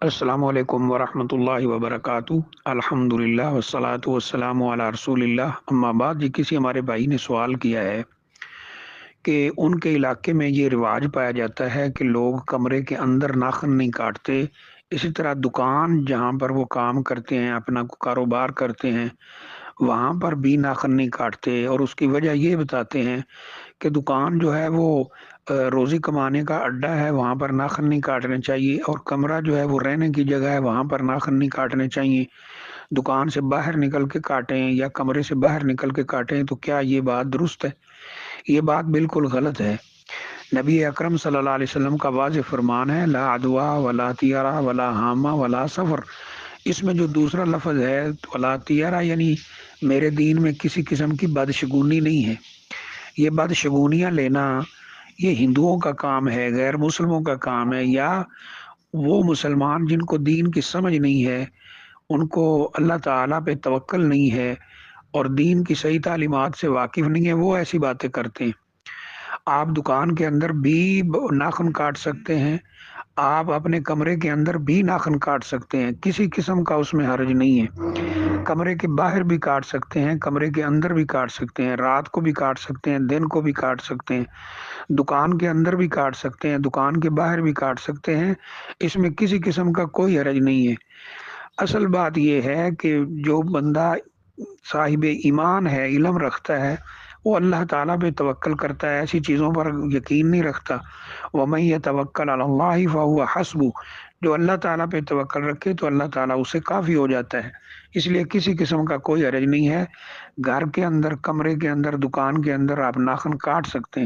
السلام علیکم ورحمۃ اللہ وبرکاتہ۔ الحمد للہ والصلاۃ والسلام علی رسول اللہ، اما بعد۔ یہ کسی ہمارے بھائی نے سوال کیا ہے کہ ان کے علاقے میں یہ رواج پایا جاتا ہے کہ لوگ کمرے کے اندر ناخن نہیں کاٹتے، اسی طرح دکان جہاں پر وہ کام کرتے ہیں، اپنا کاروبار کرتے ہیں، وہاں پر بھی ناخن نہیں کاٹتے، اور اس کی وجہ یہ بتاتے ہیں کہ دکان جو ہے وہ روزی کمانے کا اڈا ہے، وہاں پر ناخن نہیں کاٹنے چاہیے، اور کمرہ جو ہے وہ رہنے کی جگہ ہے، وہاں پر ناخن نہیں کاٹنے چاہیے۔ دکان سے باہر نکل کے کاٹیں یا کمرے سے باہر نکل کے کاٹیں، تو کیا یہ بات درست ہے؟ یہ بات بالکل غلط ہے۔ نبی اکرم صلی اللہ علیہ وسلم کا واضح فرمان ہے، لا عدوا ولا طیرہ ولا حامہ ولا سفر۔ اس میں جو دوسرا لفظ ہے ولا طیرہ، یعنی میرے دین میں کسی قسم کی بدشگونی نہیں ہے۔ یہ بدشگونیاں لینا یہ ہندوؤں کا کام ہے، غیر مسلموں کا کام ہے، یا وہ مسلمان جن کو دین کی سمجھ نہیں ہے، ان کو اللہ تعالیٰ پہ توکل نہیں ہے اور دین کی صحیح تعلیمات سے واقف نہیں ہے، وہ ایسی باتیں کرتے ہیں۔ آپ دکان کے اندر بھی ناخن کاٹ سکتے ہیں، آپ اپنے کمرے کے اندر بھی ناخن کاٹ سکتے ہیں، کسی قسم کا اس میں حرج نہیں ہے۔ کمرے کے باہر بھی کاٹ سکتے ہیں، کمرے کے اندر بھی کاٹ سکتے ہیں، رات کو بھی کاٹ سکتے ہیں، دن کو بھی کاٹ سکتے ہیں، دکان کے اندر بھی کاٹ سکتے ہیں، دکان کے باہر بھی کاٹ سکتے ہیں۔ اس میں کسی قسم کا کوئی حرج نہیں ہے۔ اصل بات یہ ہے کہ جو بندہ صاحب ایمان ہے، علم رکھتا ہے، وہ اللہ تعالیٰ پہ توکل کرتا ہے، ایسی چیزوں پر یقین نہیں رکھتا۔ وَمَن يَتَوَكَّلْ عَلَى اللَّهِ فَهُوَ حَسْبُهُ۔ جو اللہ تعالیٰ پہ توکل رکھے تو اللہ تعالیٰ اسے کافی ہو جاتا ہے۔ اس لیے کسی قسم کا کوئی حرج نہیں ہے۔ گھر کے اندر، کمرے کے اندر، دکان کے اندر آپ ناخن کاٹ سکتے ہیں۔